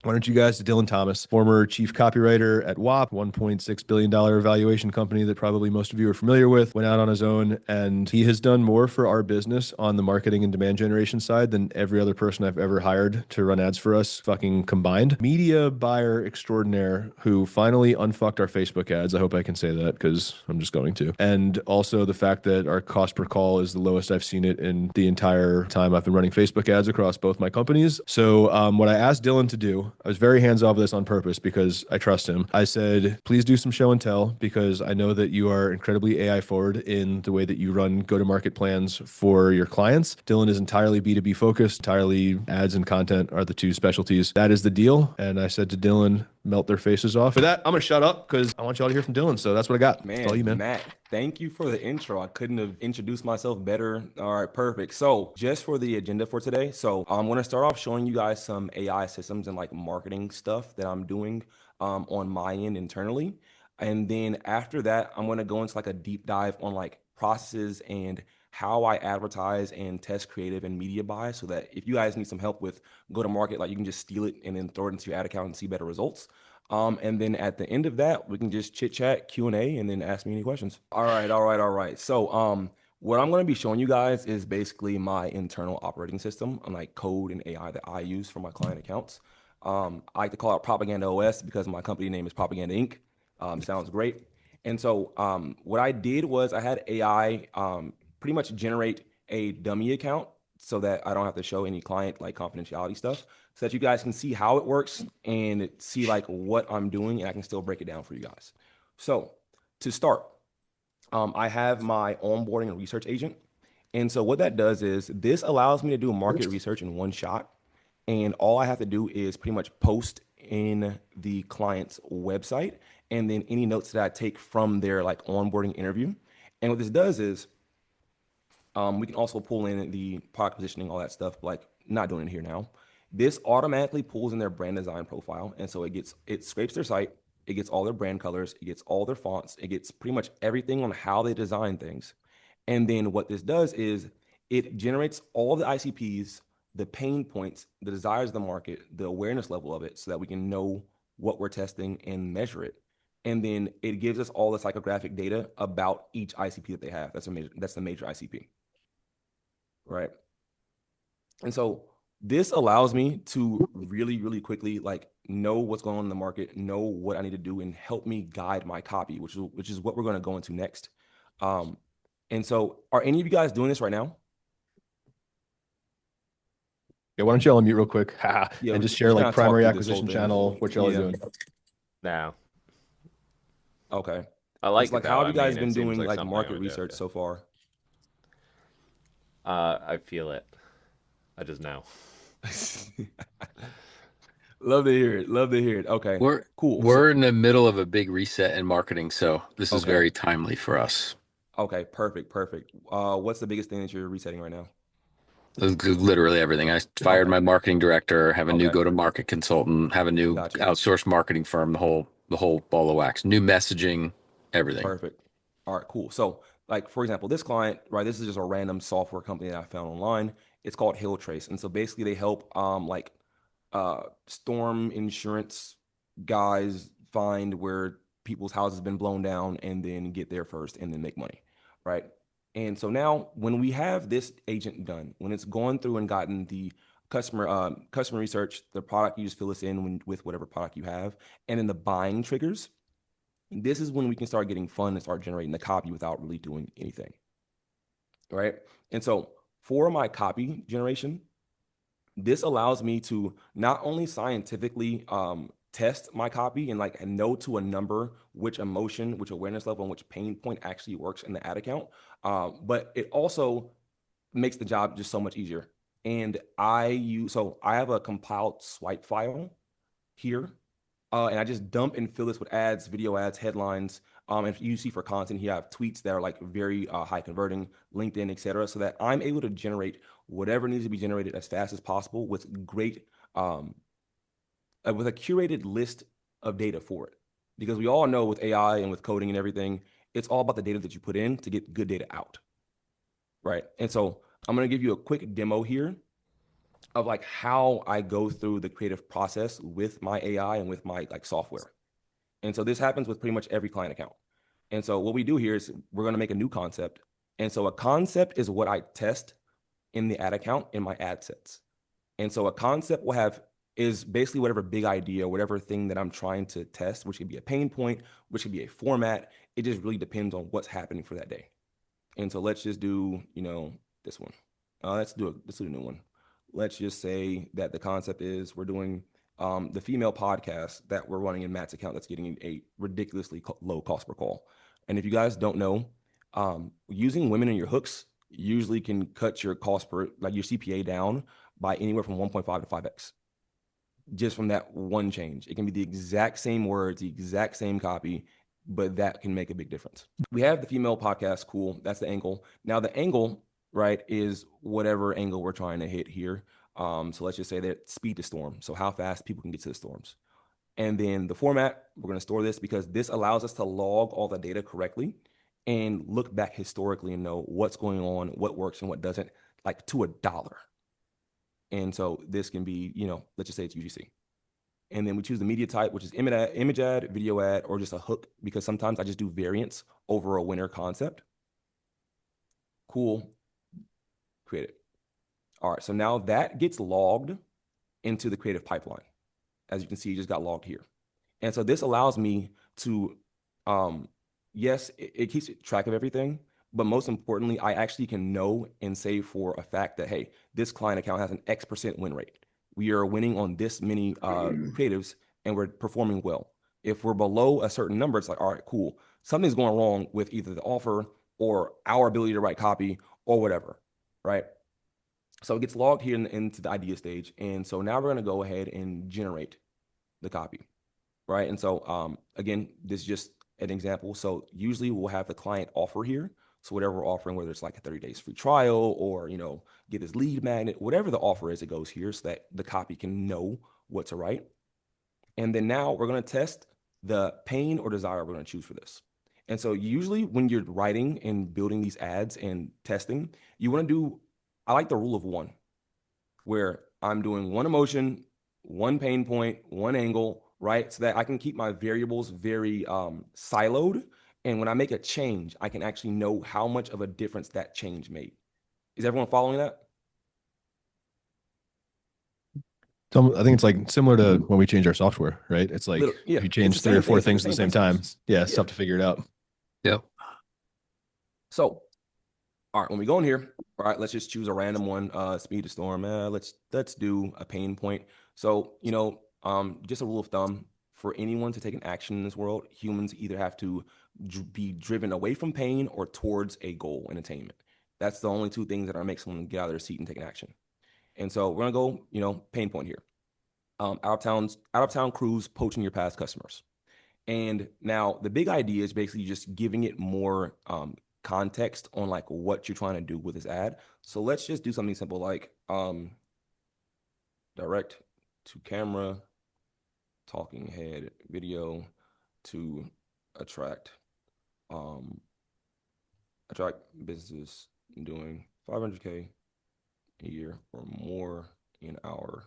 Why don't you guys to Dylan Thomas, former chief copywriter at Whop, $1.6 billion valuation company that probably most of you are familiar with, went out on his own, and he has done more for our business on the marketing and demand generation side than every other person I've ever hired to run ads for us fucking combined. Media buyer extraordinaire who finally unfucked our Facebook ads. I hope I can say that because I'm just going to. And also the fact that our cost per call is the lowest I've seen it in the entire time I've been running Facebook ads across both my companies. So what I asked Dylan to do, I was very hands off this on purpose because I trust him. I said, please do some show and tell because I know that you are incredibly AI forward in the way that you run go to market plans for your clients. Dylan is entirely B2B focused, entirely ads and content are the two specialties. That is the deal. And I said to Dylan, melt their faces off. For that, I'm going to shut up because I want y'all to hear from Dylan. So that's what I got. That's all you, Man, man. Matt, thank you for the intro. I couldn't have introduced myself better. All right, perfect. So, just for the agenda for today, I'm going to start off showing you guys some AI systems and like marketing stuff that I'm doing on my end internally. And then after that, I'm going to go into like a deep dive on like processes and how I advertise and test creative and media buy so that if you guys need some help with go to market, like you can just steal it and then throw it into your ad account and see better results. And then at the end of that, we can just chit chat, Q&A, and then ask me any questions. All right, all right, all right. What I'm going to be showing you guys is basically my internal operating system on like code and AI that I use for my client accounts. I like to call it Propaganda OS because my company name is Propaganda Inc. Sounds great. What I did was I had AI pretty much generate a dummy account so that I don't have to show any client like confidentiality stuff so that you guys can see how it works and see like what I'm doing and I can still break it down for you guys. So to start, I have my onboarding and research agent. And so what that does is this allows me to do market research in one shot. And all I have to do is pretty much post in the client's website and then any notes that I take from their like onboarding interview. And what this does is we can also pull in the product positioning, all that stuff, like not doing it here now. This automatically pulls in their brand design profile. And so it scrapes their site, it gets all their brand colors, it gets all their fonts, it gets pretty much everything on how they design things. And then what this does is it generates all the ICPs, the pain points, the desires of the market, the awareness level of it, so that we can know what we're testing and measure it. And then it gives us all the psychographic data about each ICP that they have. That's the major ICP, right? And so this allows me to really, really quickly like know what's going on in the market, know what I need to do, and help me guide my copy, which is what we're going to go into next. And so, are any of you guys doing this right now? Yeah, why don't y'all unmute real quick Yeah, and we're just share just like gonna talk primary through this whole acquisition thing. channel, what y'all are Yeah. doing. Now, Okay. I And so, like it like, how though. have I you guys mean, it been seems doing like like something I market would do. research so far? I feel it. I just know. Love to hear it. Love to hear it. Okay. We're Cool. So, we're in the middle of a big reset in marketing, so this is okay. very timely for us. Okay. Perfect. Perfect. What's the biggest thing that you're resetting right now? Literally everything. I fired Okay. my marketing director, have a new Okay. go-to-market consultant, have a new Got you. outsourced marketing firm, the whole ball of wax, new messaging, everything. Perfect. All right, cool. So, like for example, this client, right? This is just a random software company that I found online. It's called Hill Trace, and so basically they help storm insurance guys find where people's houses been blown down and then get there first and then make money, right? And so now when we have this agent done, when it's gone through and gotten the customer research, the product you just fill this in with whatever product you have, and then the buying triggers, this is when we can start getting fun and start generating the copy without really doing anything, right? And so for my copy generation, this allows me to not only scientifically test my copy and like know to a number which emotion, which awareness level, and which pain point actually works in the ad account, but it also makes the job just so much easier. And I have a compiled swipe file here, and I just dump and fill this with ads, video ads, headlines. And you see for content, you have tweets that are like very high converting, LinkedIn, etc., so that I'm able to generate whatever needs to be generated as fast as possible with with a curated list of data for it. Because we all know with AI and with coding and everything, it's all about the data that you put in to get good data out, right? And so I'm going to give you a quick demo here of like how I go through the creative process with my AI and with my like software. And so this happens with pretty much every client account. And so what we do here is we're going to make a new concept. And so a concept is what I test in the ad account in my ad sets. And so a concept will have is basically whatever big idea, whatever thing that I'm trying to test, which could be a pain point, which could be a format. It just really depends on what's happening for that day. And so let's just do, this one. Let's do a new one. Let's just say that the concept is we're doing the female podcast that we're running in Matt's account that's getting a ridiculously low cost per call. And if you guys don't know, using women in your hooks usually can cut your cost per, like your CPA down by anywhere from 1.5 to 5x just from that one change. It can be the exact same words, the exact same copy, but that can make a big difference. We have the female podcast, cool. That's the angle. Now the angle, right, is whatever angle we're trying to hit here. So let's just say that speed to storm. So how fast people can get to the storms. And then the format, we're going to store this because this allows us to log all the data correctly and look back historically and know what's going on, what works and what doesn't, like to a dollar. And so this can be, let's just say it's UGC. And then we choose the media type, which is image ad, video ad, or just a hook, because sometimes I just do variants over a winner concept. Cool. Create it. All right. So now that gets logged into the creative pipeline. As you can see, it just got logged here. And so this allows me to, yes, it keeps track of everything, but most importantly, I actually can know and say for a fact that, hey, this client account has an X% win rate. We are winning on this many creatives and we're performing well. If we're below a certain number, it's like, all right, cool. Something's going wrong with either the offer or our ability to write copy or whatever, right? So it gets logged here into the idea stage. And so now we're going to go ahead and generate the copy, right? And so again, this is just an example. So usually we'll have the client offer here. So whatever we're offering, whether it's like a 30 days free trial or, get this lead magnet, whatever the offer is, it goes here so that the copy can know what to write. And then now we're going to test the pain or desire we're going to choose for this. And so usually when you're writing and building these ads and testing, you want to do, I like the rule of one, where I'm doing one emotion, one pain point, one angle, right? So that I can keep my variables very siloed. And when I make a change, I can actually know how much of a difference that change made. Is everyone following that? I think it's like similar to when we change our software, right? It's like Yeah, if you it's change the 3 or same 4 thing. It's the things at the same same time, principles. yeah, it's Yeah. tough to figure it out. Yep. So, all right, when we go in here, all right, let's just choose a random one, speed to storm. Let's do a pain point. So, just a rule of thumb, for anyone to take an action in this world, humans either have to be driven away from pain or towards a goal and attainment. That's the only two things that are make someone get out of their seat and take an action. And so we're gonna go, pain point here. Out of town crews poaching your past customers. And now the big idea is basically just giving it more context on like what you're trying to do with this ad. So let's just do something simple like direct to camera, talking head video to attract businesses doing 500K a year or more in our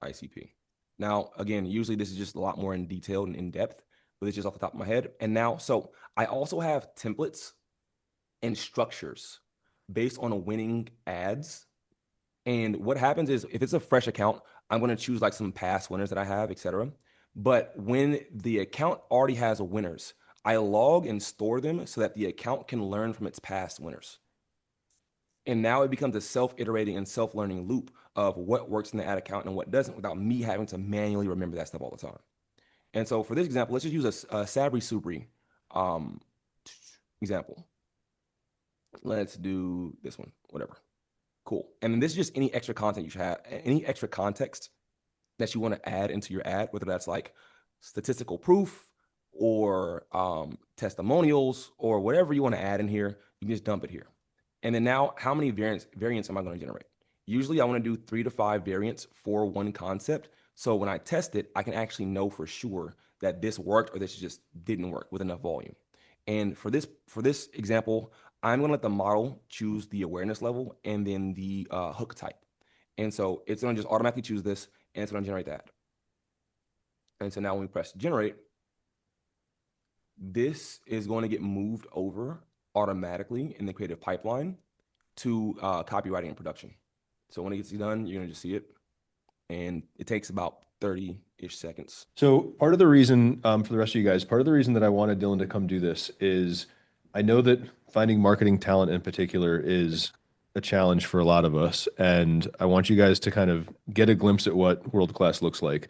ICP. Now, again, usually this is just a lot more in detail and in depth, but it's just off the top of my head. And now, so I also have templates and structures based on winning ads. And what happens is if it's a fresh account, I'm going to choose like some past winners that I have, etc. But when the account already has winners, I log and store them so that the account can learn from its past winners. And now it becomes a self-iterating and self-learning loop of what works in the ad account and what doesn't without me having to manually remember that stuff all the time. And so for this example, let's just use a Sabri Subri example. Let's do this one, whatever. Cool. And then this is just any extra content you should have, any extra context that you want to add into your ad, whether that's like statistical proof or testimonials or whatever you want to add in here, you can just dump it here. And then now, how many variants am I going to generate? Usually I want to do 3 to 5 variants for one concept. So when I test it, I can actually know for sure that this worked or this just didn't work with enough volume. And for this example, I'm going to let the model choose the awareness level and then the hook type. And so it's going to just automatically choose this, and it's going to generate that. And so now when we press generate, this is going to get moved over automatically in the creative pipeline to copywriting and production. So when it gets done, you're going to just see it. And it takes about 30-ish seconds. So part of the reason, for the rest of you guys, part of the reason that I wanted Dylan to come do this is I know that finding marketing talent in particular is a challenge for a lot of us. And I want you guys to kind of get a glimpse at what world-class looks like.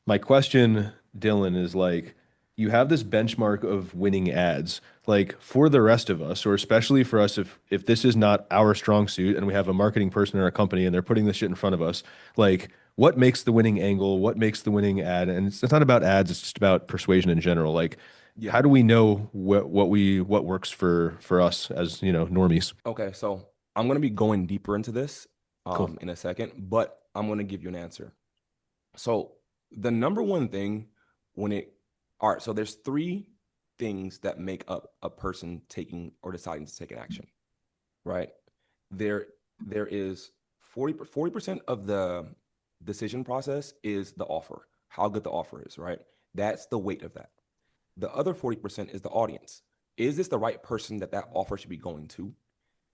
My question, Dylan, is like, you have this benchmark of winning ads. Like for the rest of us, or especially for us, if this is not our strong suit and we have a marketing person in our company and they're putting this shit in front of us, like what makes the winning angle? What makes the winning ad? And it's not about ads, it's just about persuasion in general. Like Yeah. how do we know what works for us as, normies? Okay, so I'm going to be going deeper into this Cool. in a second, but I'm going to give you an answer. So the number one thing all right, so there's three things that make up a person taking or deciding to take an action, right? There is 40% of the decision process is the offer, how good the offer is, right? That's the weight of that. The other 40% is the audience. Is this the right person that offer should be going to?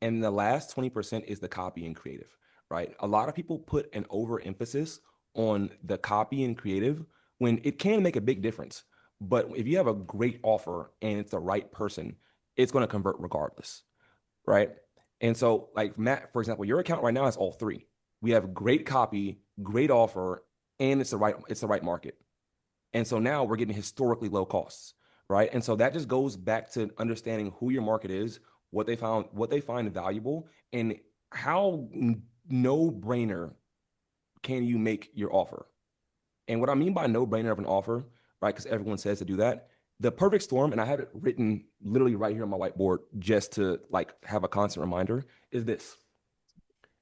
And the last 20% is the copy and creative, right? A lot of people put an overemphasis on the copy and creative when it can make a big difference. But if you have a great offer and it's the right person, it's going to convert regardless, right? And so, like Matt, for example, your account right now has all three. We have great copy, great offer, and it's the right market. And so now we're getting historically low costs, right? And so that just goes back to understanding who your market is, what they find valuable, and how no-brainer can you make your offer. And what I mean by no-brainer of an offer, right? Because everyone says to do that. The perfect storm, and I have it written literally right here on my whiteboard just to like have a constant reminder, is this.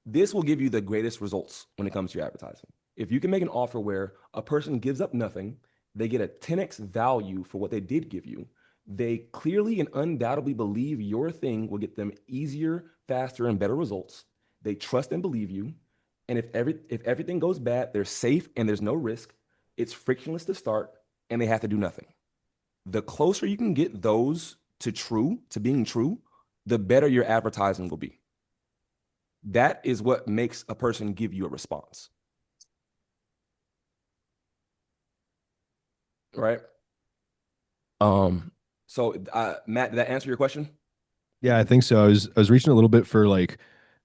This will give you the greatest results when it comes to your advertising. If you can make an offer where a person gives up nothing, they get a 10x value for what they did give you. They clearly and undoubtedly believe your thing will get them easier, faster, and better results. They trust and believe you. And if everything goes bad, they're safe and there's no risk. It's frictionless to start, and they have to do nothing. The closer you can get those to being true, the better your advertising will be. That is what makes a person give you a response. Right? So Matt, did that answer your question? Yeah, I think so. I was reaching a little bit for like,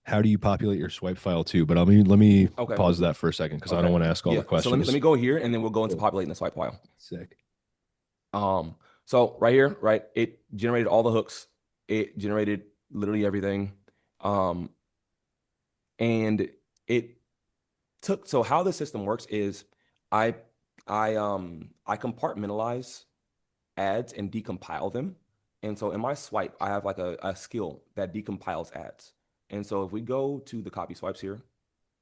how do you populate your swipe file too? But let me Okay. pause that for a second because I don't want to ask all the questions. So let me go here and then we'll go into Cool. populating the swipe file. Sick. So right here, right, it generated all the hooks. It generated literally everything. And it took, so how the system works is I compartmentalize ads and decompile them. And so in my swipe, I have like a skill that decompiles ads. And so if we go to the copy swipes here,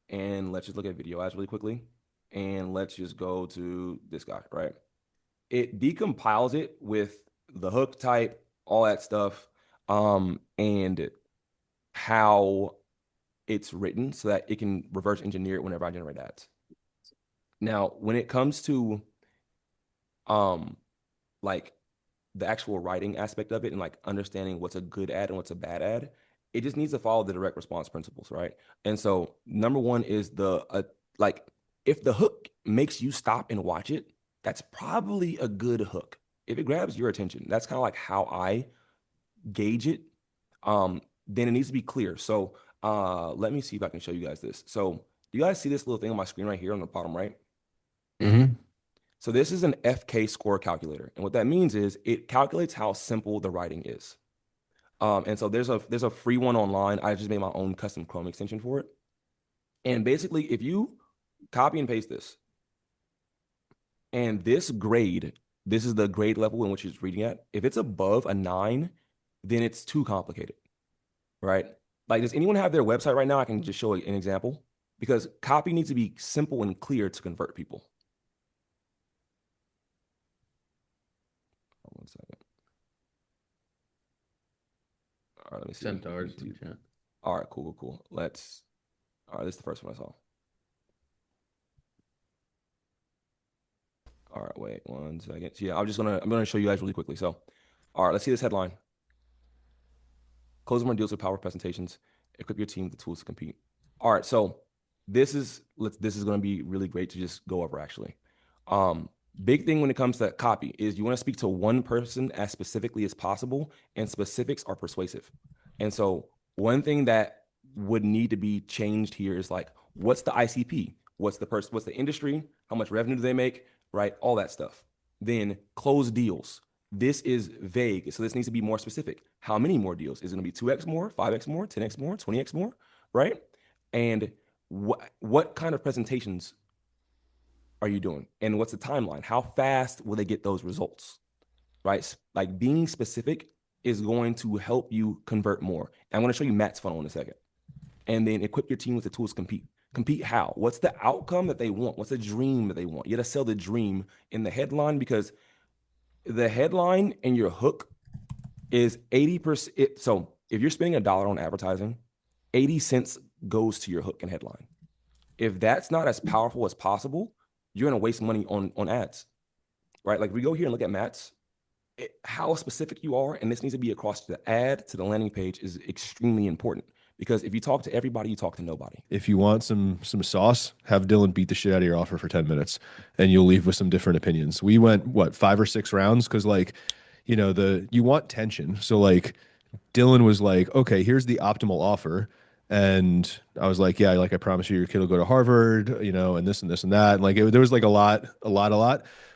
and let's just look at video ads really quickly, and let's just go to this guy, right? It decompiles it with the hook type, all that stuff, and how it's written so that it can reverse engineer it whenever I generate ads. Now, when it comes to like the actual writing aspect of it and like understanding what's a good ad and what's a bad ad, it just needs to follow the direct response principles, right? And so number one is like if the hook makes you stop and watch it, that's probably a good hook. If it grabs your attention, that's kind of like how I gauge it. Then it needs to be clear. So let me see if I can show you guys this. So do you guys see this little thing on my screen right here on the bottom right? Mm-hmm. So this is an FK score calculator. And what that means is it calculates how simple the writing is. And so there's a free one online. I just made my own custom Chrome extension for it. And basically, if you copy and paste this, and this is the grade level in which it's reading at. If it's above a 9, then it's too complicated, right? Like, does anyone have their website right now? I can just show an example because copy needs to be simple and clear to convert people. One second. All right, let me see. Sent ours in the chat. All right, cool. All right, this is the first one I saw. All right, wait 1 second. So yeah, I'm gonna show you guys really quickly. So, all right, let's see this headline. Close more deals with power presentations. Equip your team with the tools to compete. All right, so this is going to be really great to just go over actually. Big thing when it comes to copy is you want to speak to one person as specifically as possible, and specifics are persuasive. And so one thing that would need to be changed here is like, what's the ICP? What's the industry? How much revenue do they make? Right? All that stuff. Then close deals. This is vague. So this needs to be more specific. How many more deals? Is it going to be 2x more, 5x more, 10x more, 20x more? Right? And what kind of presentations are you doing? And what's the timeline? How fast will they get those results? Right? Like being specific is going to help you convert more. And I'm going to show you Matt's funnel in a second. And then equip your team with the tools to compete. Compete how? What's the outcome that they want? What's the dream that they want? You got to sell the dream in the headline, because the headline and your hook is 80%. So if you're spending $1 on advertising, 80 cents goes to your hook and headline. If that's not as powerful as possible, you're going to waste money on ads, right? Like we go here and look at Matt's, how specific you are, and this needs to be across the ad to the landing page, is extremely important. Because if you talk to everybody, you talk to nobody. If you want some sauce, have Dylan beat the shit out of your offer for 10 minutes and you'll leave with some different opinions. We went, what, 5 or 6 rounds? Because, like, you know, you want tension. So, like, Dylan was like, okay, here's the optimal offer. And I was like, yeah, like, I promise you your kid will go to Harvard, you know, and this and this and that. And like, there was like a lot.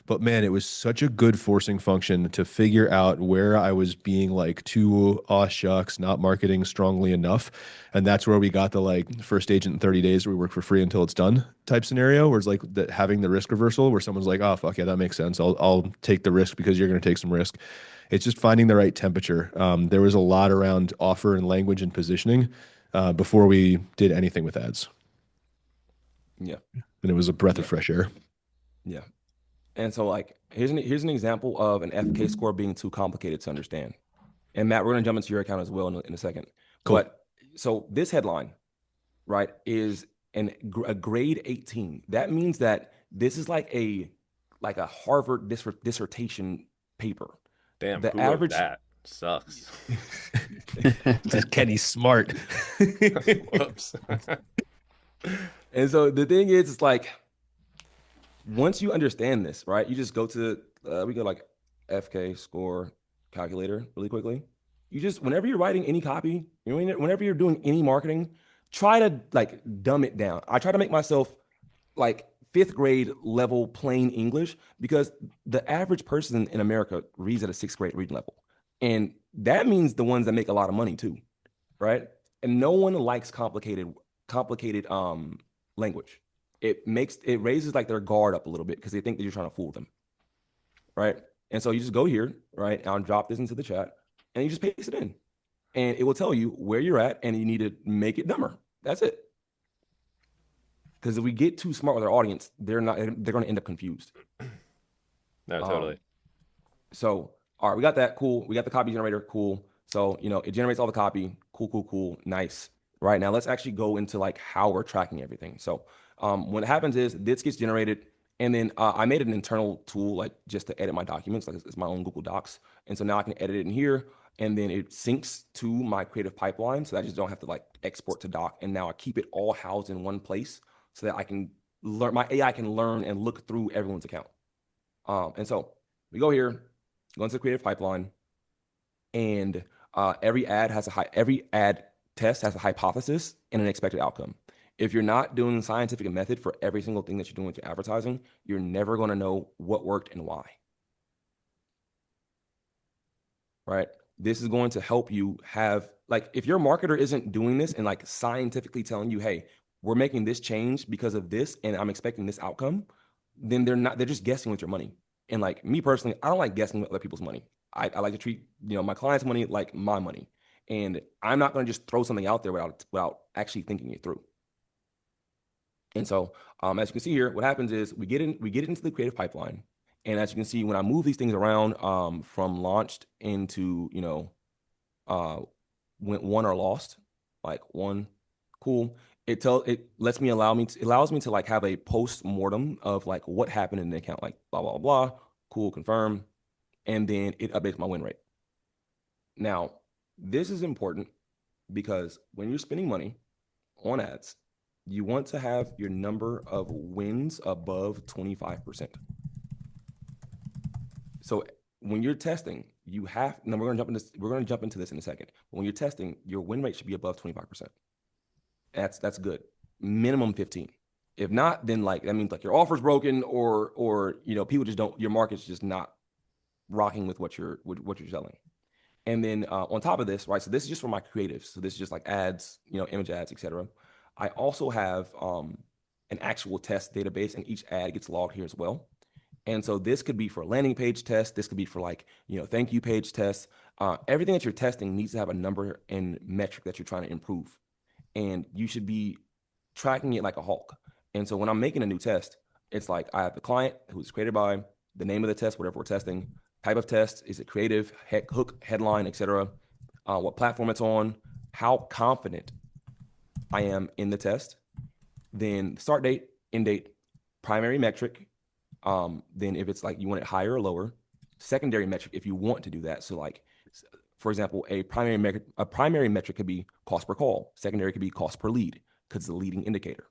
But man, it was such a good forcing function to figure out where I was being like too aw shucks, not marketing strongly enough. And that's where we got the like first agent in 30 days where we work for free until it's done type scenario, where it's like that, having the risk reversal where someone's like, oh, fuck yeah, that makes sense. I'll take the risk because you're going to take some risk. It's just finding the right temperature. There was a lot around offer and language and positioning before we did anything with ads. Yeah. And it was a breath of fresh air. Yeah. And so like, here's an example of an FK score being too complicated to understand. And Matt, we're going to jump into your account as well in a second. Cool. But so this headline, right, is a grade 18. That means that this is like a Harvard dissertation paper. Damn, The who wrote average that? Sucks. Kenny's smart. Whoops. And so the thing is, it's like, once you understand this, right, you just go to, we go like FK score calculator really quickly. You just, whenever you're writing any copy, whenever you're doing any marketing, try to like dumb it down. I try to make myself like 5th grade level plain English, because the average person in America reads at a 6th grade reading level. And that means the ones that make a lot of money too, right? And no one likes complicated language. It raises like their guard up a little bit because they think that you're trying to fool them, right? And so you just go here, right? And I'll drop this into the chat and you just paste it in, and it will tell you where you're at, and you need to make it dumber. That's it. Because if we get too smart with our audience, they're going to end up confused. No, totally. So, all right, we got that. Cool. We got the copy generator. Cool. So, you know, it generates all the copy. Cool. Nice. Right now, let's actually go into like how we're tracking everything. So what happens is this gets generated, and then I made an internal tool like just to edit my documents. Like it's my own Google Docs. And so now I can edit it in here, and then it syncs to my creative pipeline. So I just don't have to like export to doc. And now I keep it all housed in one place so that I can learn, my AI can learn and look through everyone's account. And so we go here, go into the creative pipeline, and every ad test has a hypothesis and an expected outcome. If you're not doing scientific method for every single thing that you're doing with your advertising, you're never going to know what worked and why. Right? This is going to help you have, like, if your marketer isn't doing this and like scientifically telling you, hey, we're making this change because of this and I'm expecting this outcome, then they're just guessing with your money. And like me personally, I don't like guessing with other people's money. I like to treat, you know, my clients' money like my money. And I'm not going to just throw something out there without actually thinking it through. And so, as you can see here, what happens is we get it into the creative pipeline. And as you can see, when I move these things around from launched into, went won or lost, like one, cool. it allows me to like have a post-mortem of like what happened in the account, like blah, blah, blah, cool, confirm. And then it updates my win rate. Now, this is important because when you're spending money on ads, you want to have your number of wins above 25%. So when you're testing, you have, now we're going to jump into this in a second. When you're testing, your win rate should be above 25%. That's good. Minimum 15. If not, then like that means like your offer's broken, or you know, people just don't, your market's just not rocking with what you're selling. And then on top of this, right? So this is just for my creatives. So this is just like ads, you know, image ads, etc. I also have an actual test database, and each ad gets logged here as well. And so this could be for a landing page test. This could be for like, you know, thank you page tests. Everything that you're testing needs to have a number and metric that you're trying to improve. And you should be tracking it like a hawk. And so when I'm making a new test, it's like I have the client who it's created by, the name of the test, whatever we're testing, type of test, is it creative, hook, headline, etc. What platform it's on, how confident I am in the test, then start date, end date, primary metric. Then if it's like you want it higher or lower, secondary metric if you want to do that. So like, for example, a primary metric could be cost per call. Secondary could be cost per lead because it's the leading indicator.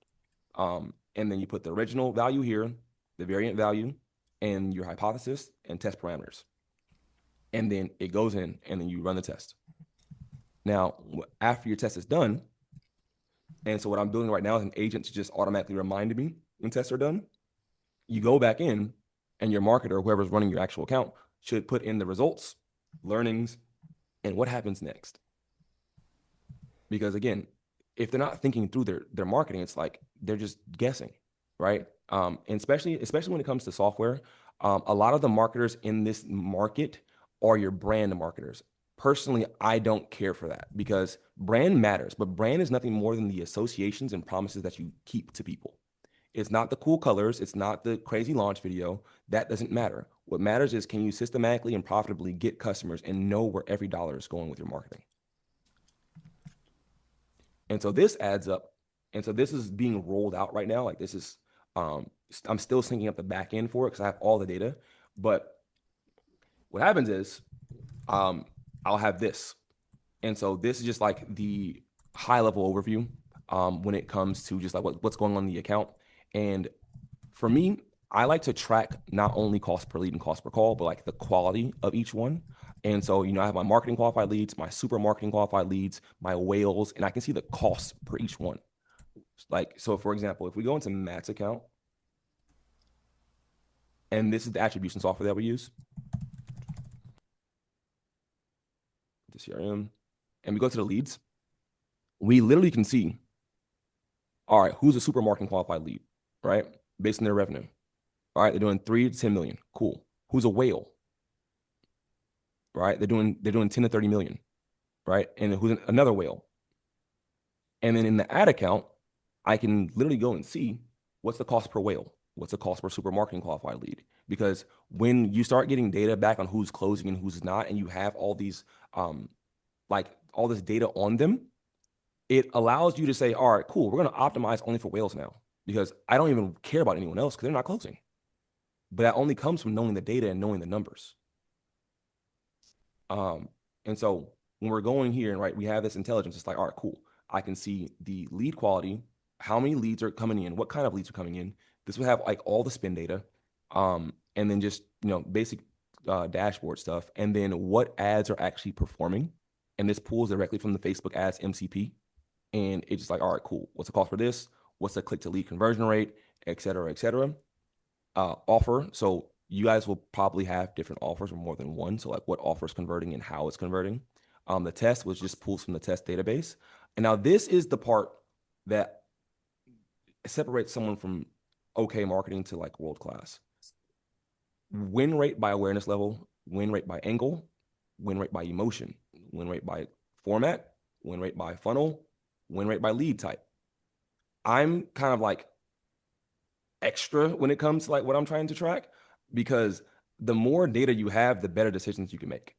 And then you put the original value here, the variant value, and your hypothesis and test parameters. And then it goes in, and then you run the test. Now, after your test is done, and so what I'm doing right now is an agent to just automatically remind me when tests are done. You go back in, and your marketer, whoever's running your actual account, should put in the results, learnings, and what happens next. Because again, if they're not thinking through their marketing, it's like they're just guessing, right? And especially when it comes to software, a lot of the marketers in this market are your brand marketers. Personally, I don't care for that because brand matters, but brand is nothing more than the associations and promises that you keep to people. It's not the cool colors. It's not the crazy launch video. That doesn't matter. What matters is, can you systematically and profitably get customers and know where every dollar is going with your marketing? And so this adds up. And so this is being rolled out right now. Like this is, I'm still syncing up the back end for it because I have all the data. But what happens is, I'll have this. And so this is just like the high level overview when it comes to just like what's going on in the account. And for me, I like to track not only cost per lead and cost per call, but like the quality of each one. And so, you know, I have my marketing qualified leads, my super marketing qualified leads, my whales, and I can see the cost per each one. Like, so for example, if we go into Matt's account, and this is the attribution software that we use, the CRM, and we go to the leads, we literally can see, all right, who's a super marketing qualified lead, right? Based on their revenue. All right, they're doing 3 to 10 million. Cool. Who's a whale? Right? They're doing 10 to 30 million. Right? And who's another whale? And then in the ad account, I can literally go and see what's the cost per whale? What's the cost per super marketing qualified lead? Because when you start getting data back on who's closing and who's not, and you have all these, like all this data on them, it allows you to say, all right, cool, we're going to optimize only for whales now because I don't even care about anyone else because they're not closing. But that only comes from knowing the data and knowing the numbers. And so when we're going here and right, we have this intelligence, it's like, all right, cool. I can see the lead quality, how many leads are coming in, what kind of leads are coming in. This will have like all the spend data, and then just, you know, basic dashboard stuff, and then what ads are actually performing. And this pulls directly from the Facebook ads MCP. And it's just like, all right, cool. What's the cost for this? What's the click to lead conversion rate, et cetera, et cetera. Offer. So you guys will probably have different offers or more than one. So like what offer is converting and how it's converting. The test was just pulls from the test database. And now this is the part that separates someone from okay marketing to like world-class. Win rate by awareness level, win rate by angle, win rate by emotion, win rate by format, win rate by funnel, win rate by lead type. I'm kind of like extra when it comes to like what I'm trying to track, because the more data you have, the better decisions you can make.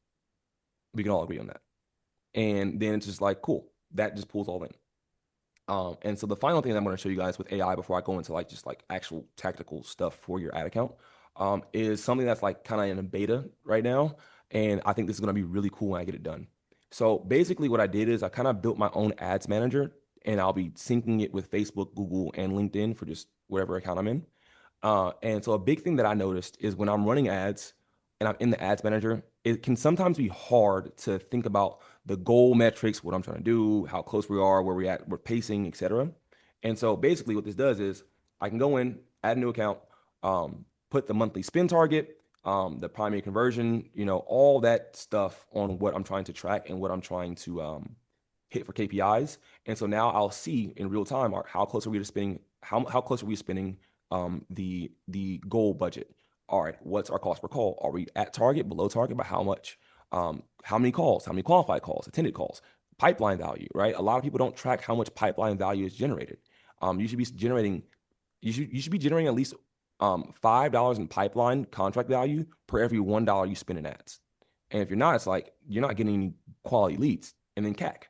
We can all agree on that. And then it's just like, cool, that just pulls all in. And so the final thing that I'm going to show you guys with AI before I go into like just like actual tactical stuff for your ad account, is something that's like kind of in a beta right now. And I think this is going to be really cool when I get it done. So basically what I did is I kind of built my own ads manager, and I'll be syncing it with Facebook, Google, and LinkedIn for just whatever account I'm in. And so a big thing that I noticed is when I'm running ads and I'm in the ads manager, it can sometimes be hard to think about the goal metrics, what I'm trying to do, how close we are, where we at, we're pacing, etc. And so basically what this does is I can go in, add a new account, put the monthly spend target, the primary conversion, all that stuff on what I'm trying to track and what I'm trying to hit for KPIs. And so now I'll see in real time how close are we to spending, how close are we spending the goal budget. All right, what's our cost per call? Are we at target, below target, by how much? How many calls? How many qualified calls? Attended calls? Pipeline value, right? A lot of people don't track how much pipeline value is generated. You should be generating, you should be generating at least $5 in pipeline contract value per every $1 you spend in ads. And if you're not, it's like you're not getting any quality leads. And then CAC.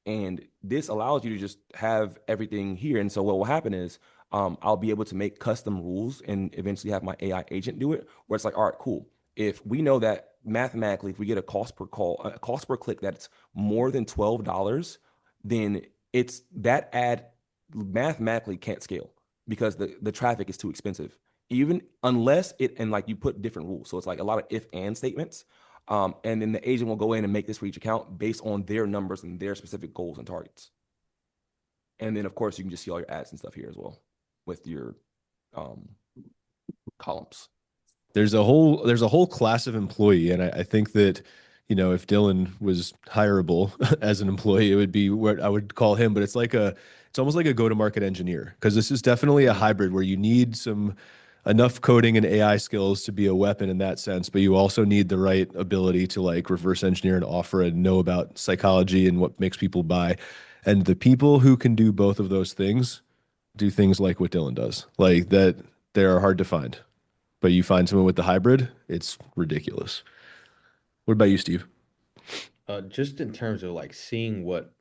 And this allows you to just have everything here. And so what will happen is I'll be able to make custom rules and eventually have my AI agent do it, where it's like, all right, cool. If we know that mathematically, if we get a cost per call, a cost per click that's more than $12, then it's that ad mathematically can't scale because the traffic is too expensive. Even unless it, and like you put different rules. So it's like a lot of if and statements. And then the agent will go in and make this for each account based on their numbers and their specific goals and targets. And then, of course, you can just see all your ads and stuff here as well with your columns. There's a whole class of employee, and I think that if Dylan was hireable as an employee, it would be what I would call him. But it's almost like a go-to-market engineer, because this is definitely a hybrid where you need enough coding and AI skills to be a weapon in that sense, but you also need the right ability to like reverse engineer and offer and know about psychology and what makes people buy. And the people who can do both of those things do things like what Dylan does, like that. They are hard to find, but you find someone with the hybrid, it's ridiculous. What about you, Steve? Just in terms of like seeing what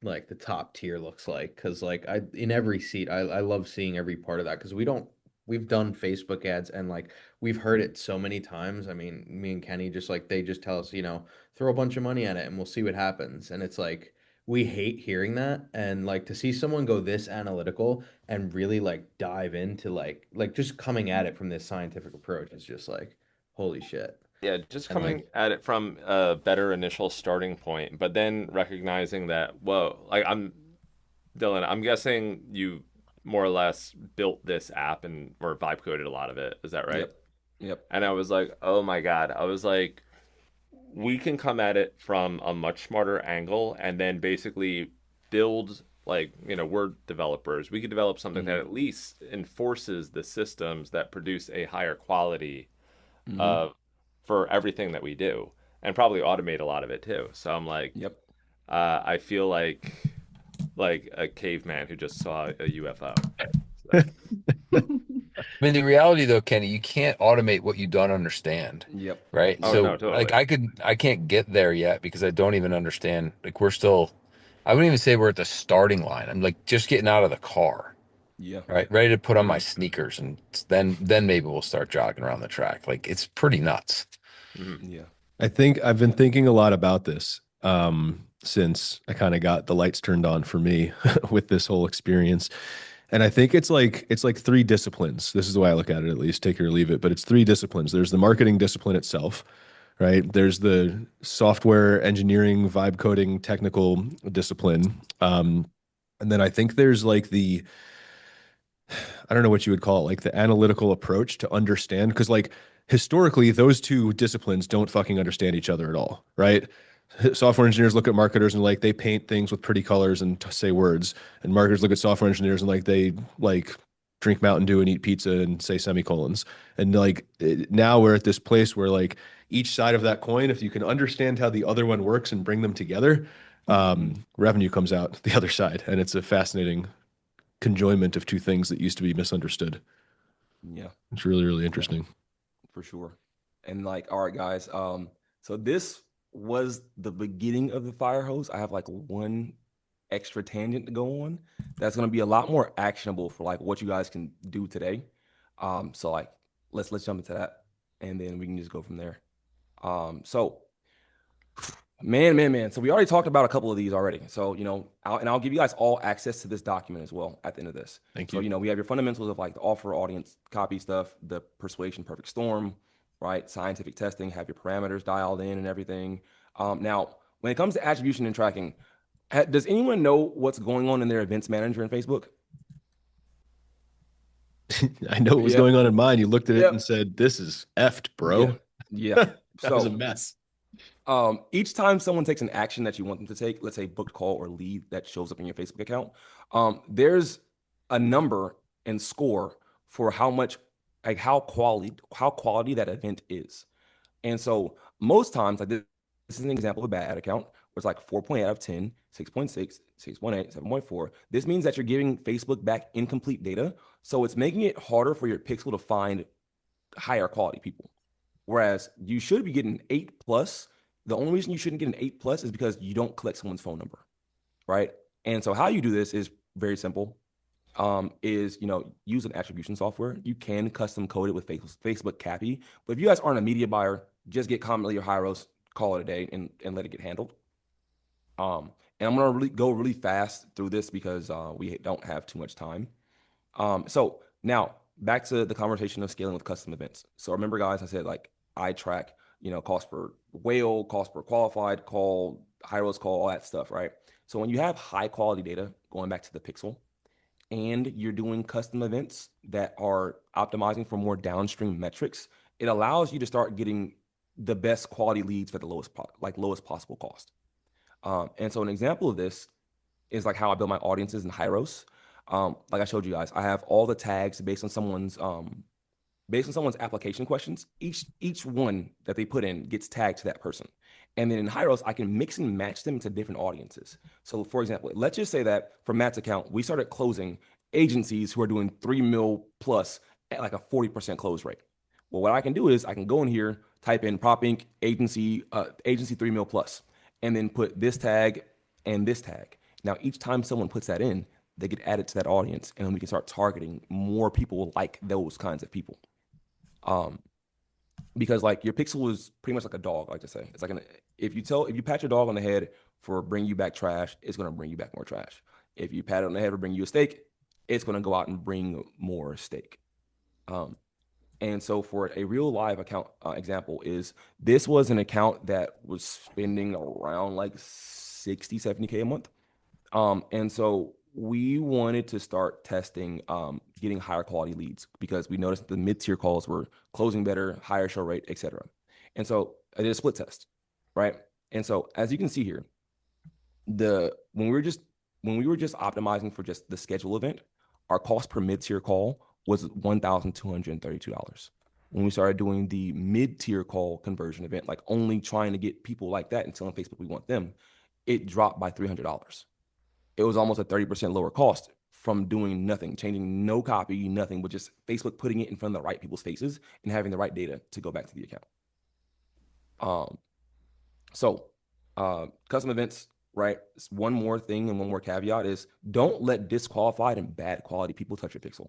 like the top tier looks like, because like I in every seat I love seeing every part of that, because we've done Facebook ads and like we've heard it so many times. I mean, me and Kenny just like they just tell us, throw a bunch of money at it and we'll see what happens. And it's like we hate hearing that, and like to see someone go this analytical and really like dive into like just coming at it from this scientific approach is just like holy shit. Yeah, just And coming like at it from a better initial starting point, but then recognizing that, whoa, like Dylan, I'm guessing you more or less built this app and or vibe coded a lot of it. Is that right? Yep. Yep. And I was like, oh my God. I was like, we can come at it from a much smarter angle and then basically build, like, we're developers. We could develop something that at least enforces the systems that produce a higher quality uh, for everything that we do, and probably automate a lot of it too. So I'm like, Yep. I feel like a caveman who just saw a UFO. So, I mean, the reality though, Kenny, you can't automate what you don't understand, Yep. right? oh So no, totally. like I can't get there yet because I don't even understand. Like I wouldn't even say we're at the starting line. I'm like just getting out of the car, Yeah. right? Ready to put on my sneakers, and then maybe we'll start jogging around the track. Like it's pretty nuts. Mhm. Yeah. I think I've been thinking a lot about this since I kind of got the lights turned on for me with this whole experience. And I think it's like three disciplines. This is the way I look at it, at least, take it or leave it. But it's three disciplines. There's the marketing discipline itself, right? There's the software engineering, vibe coding, technical discipline. And then I think there's like I don't know what you would call it, like the analytical approach to understand. Because like historically, those two disciplines don't fucking understand each other at all, right? Software engineers look at marketers and like they paint things with pretty colors and say words, and marketers look at software engineers and like they like drink Mountain Dew and eat pizza and say semicolons. And like now we're at this place where like each side of that coin, if you can understand how the other one works and bring them together, revenue comes out the other side, and it's a fascinating conjoinment of two things that used to be misunderstood. Yeah. It's really, really interesting. For sure. And like, all right, guys. So this was the beginning of the fire hose. I have like one extra tangent to go on that's going to be a lot more actionable for like what you guys can do today. So like let's jump into that, and then we can just go from there. So man. So we already talked about a couple of these already. So, I'll give you guys all access to this document as well at the end of this. Thank So, you. we have your fundamentals of like the offer, audience, copy stuff, the persuasion, perfect storm, right? Scientific testing, have your parameters dialed in and everything. Now, when it comes to attribution and tracking, does anyone know what's going on in their events manager in Facebook? I know what was Yeah. going on in mine. You looked at it Yep. and said, "This is effed, bro." Yeah. That was a So mess. each time someone takes an action that you want them to take, let's say booked call or lead that shows up in your Facebook account, there's a number and score for how much, like how quality that event is. And so most times, like this is an example of a bad ad account where it's like 4.8 out of 10, 6.6, 6.8, 7.4. This means that you're giving Facebook back incomplete data. So it's making it harder for your pixel to find higher quality people. Whereas you should be getting 8+. The only reason you shouldn't get an 8+ is because you don't collect someone's phone number, right? And so how you do this is very simple. Use an attribution software. You can custom code it with Facebook Cappy. But if you guys aren't a media buyer, just get Commonly or Hyros, call it a day, and let it get handled. And I'm gonna go really fast through this because we don't have too much time. So now back to the conversation of scaling with custom events. So remember, guys, I said like I track, cost per whale, cost per qualified call, Hyros call, all that stuff, right? So when you have high quality data, going back to the pixel, and you're doing custom events that are optimizing for more downstream metrics, it allows you to start getting the best quality leads for the lowest possible cost. And so an example of this is like how I build my audiences in Hyros. Like I showed you guys, I have all the tags based on someone's application questions. Each one that they put in gets tagged to that person. And then in Hyros, I can mix and match them to different audiences. So for example, let's just say that for Matt's account, we started closing agencies who are doing 3 mil plus at like a 40% close rate. Well, what I can do is I can go in here, type in Prop Inc. agency 3 mil plus, and then put this tag and this tag. Now, each time someone puts that in, they get added to that audience, and then we can start targeting more people like those kinds of people. Because like your pixel is pretty much like a dog, I like to say. It's like if you pat your dog on the head for bring you back trash, it's gonna bring you back more trash. If you pat it on the head for bring you a steak, it's gonna go out and bring more steak. And so for a real live account example is this was an account that was spending around like 60, 70K a month. And so we wanted to start testing getting higher quality leads because we noticed the mid-tier calls were closing better, higher show rate, etc. And so I did a split test, right? And so as you can see here, when we were just optimizing for just the schedule event, our cost per mid-tier call was $1,232. When we started doing the mid-tier call conversion event, like only trying to get people like that and telling Facebook we want them, it dropped by $300. It was almost a 30% lower cost from doing nothing, changing no copy, nothing, but just Facebook putting it in front of the right people's faces and having the right data to go back to the account. Custom events, right? One more thing and one more caveat is don't let disqualified and bad quality people touch your pixel.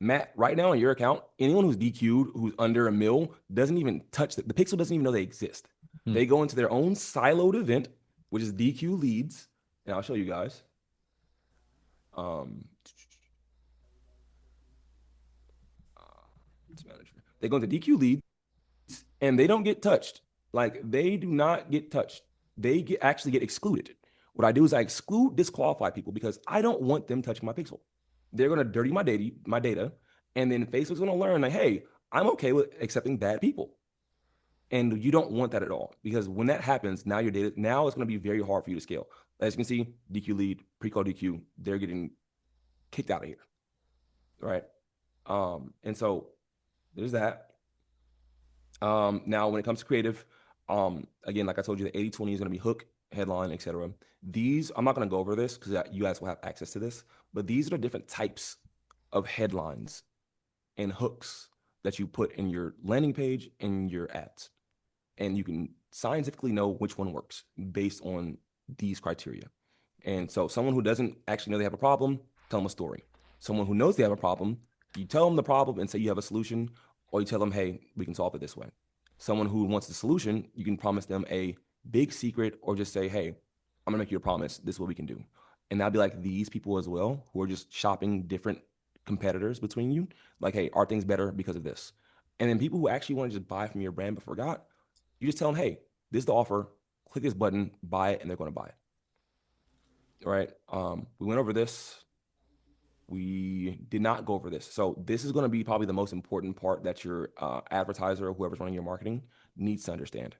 Matt, right now on your account, anyone who's DQ'd, who's under a mil, doesn't even touch the pixel doesn't even know they exist. They go into their own siloed event, which is DQ leads, and I'll show you guys. They go into DQ leads and they don't get touched. Like they do not get touched. They actually get excluded. What I do is I exclude disqualified people because I don't want them touching my pixel. They're gonna dirty my data, and then Facebook's gonna learn like, hey, I'm okay with accepting bad people. And you don't want that at all because when that happens, now it's gonna be very hard for you to scale. As you can see, DQ lead, pre-call DQ, they're getting kicked out of here, right? And so there's that. Now, when it comes to creative, again, like I told you, the 80-20 is going to be hook, headline, etc. These, I'm not going to go over this because you guys will have access to this, but these are the different types of headlines and hooks that you put in your landing page and your ads. And you can scientifically know which one works based on these criteria. And so someone who doesn't actually know they have a problem, tell them a story. Someone who knows they have a problem, you tell them the problem and say you have a solution, or you tell them, hey, we can solve it this way. Someone who wants the solution, you can promise them a big secret or just say, hey, I'm gonna make you a promise. This is what we can do. And that'll be like these people as well who are just shopping different competitors between you. Like, hey, our thing's better because of this. And then people who actually want to just buy from your brand but forgot, you just tell them, hey, this is the offer. Click this button, buy it, and they're going to buy it. All right. We went over this. We did not go over this. So this is going to be probably the most important part that your advertiser or whoever's running your marketing needs to understand.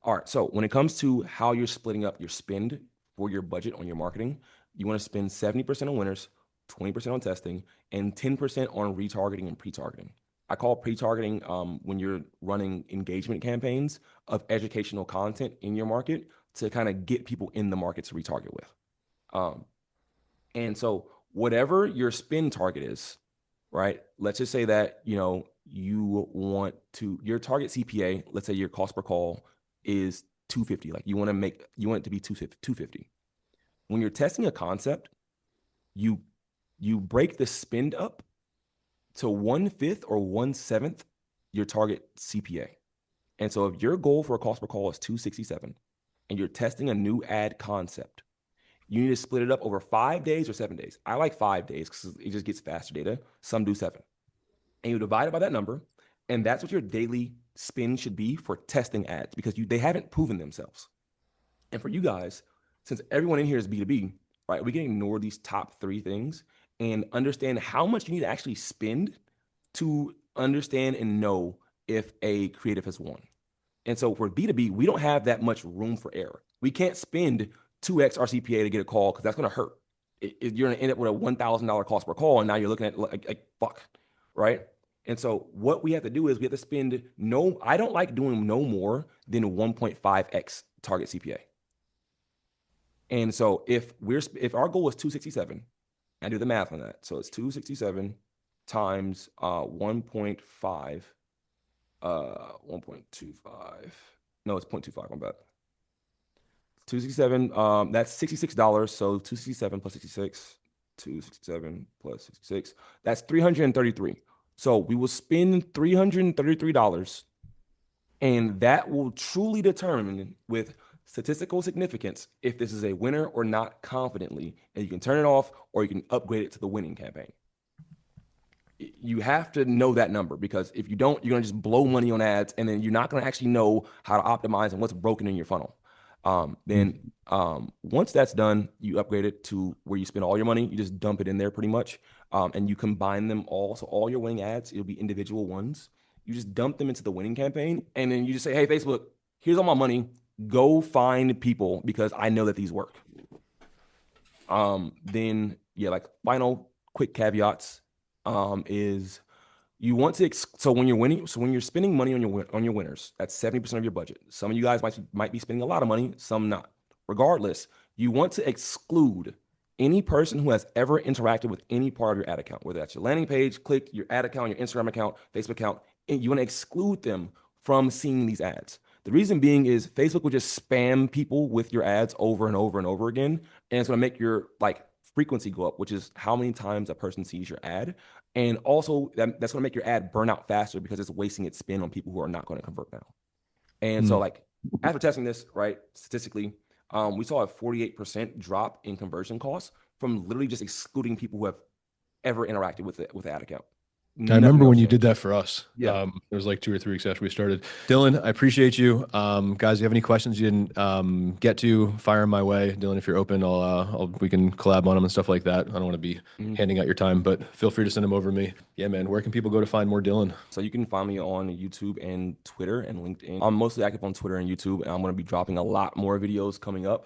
All right. So when it comes to how you're splitting up your spend for your budget on your marketing, you want to spend 70% on winners, 20% on testing, and 10% on retargeting and pre-targeting. I call pre-targeting when you're running engagement campaigns of educational content in your market to kind of get people in the market to retarget with. And so whatever your spend target is, right? Let's just say that, you want to, your target CPA, let's say your cost per call is $250. Like you want it to be $250. When you're testing a concept, you break the spend up to 1/5 or 1/7 your target CPA. And so if your goal for a cost per call is $267 and you're testing a new ad concept, you need to split it up over 5 days or 7 days. I like 5 days because it just gets faster data. Some do 7. And you divide it by that number, and that's what your daily spend should be for testing ads because they haven't proven themselves. And for you guys, since everyone in here is B2B, right, we can ignore these top 3 things and understand how much you need to actually spend to understand and know if a creative has won. And so for B2B, we don't have that much room for error. We can't spend 2x our CPA to get a call because that's going to hurt. You're going to end up with a $1,000 cost per call, and now you're looking at like fuck, right? And so what we have to do is we have to spend I don't like doing no more than 1.5x target CPA. And so if our goal is 267, I do the math on that. So it's 267 times 1.5, 1.25. No, it's 0.25. I'm bad. 267. That's $66. So 267 plus 66, 267 plus 66. That's 333. So we will spend $333, and that will truly determine with statistical significance if this is a winner or not confidently, and you can turn it off or you can upgrade it to the winning campaign. You have to know that number because if you don't, you're going to just blow money on ads, and then you're not going to actually know how to optimize and what's broken in your funnel. Then once that's done, you upgrade it to where you spend all your money. You just dump it in there pretty much, and you combine them all. So all your winning ads, it'll be individual ones. You just dump them into the winning campaign, and then you just say, hey, Facebook, here's all my money. Go find people because I know that these work. Then like final quick caveats is you want to so when you're spending money on your winners, that's 70% of your budget. Some of you guys might be spending a lot of money, some not. Regardless, you want to exclude any person who has ever interacted with any part of your ad account, whether that's your landing page, click, your ad account, your Instagram account, Facebook account, and you want to exclude them from seeing these ads. The reason being is Facebook will just spam people with your ads over and over and over again, and it's going to make your frequency go up, which is how many times a person sees your ad. And also that's going to make your ad burn out faster because it's wasting its spin on people who are not going to convert now. And so after testing this, right, statistically, we saw a 48% drop in conversion costs from literally just excluding people who have ever interacted with the ad account. I remember when you did that for us. Yeah. It was like 2 or 3 weeks after we started. Dylan, I appreciate you. Guys, if you have any questions you didn't get to, fire them my way. Dylan, if you're open, we can collab on them and stuff like that. I don't want to be handing out your time, but feel free to send them over to me. Yeah, man. Where can people go to find more Dylan? So you can find me on YouTube and Twitter and LinkedIn. I'm mostly active on Twitter and YouTube, and I'm going to be dropping a lot more videos coming up.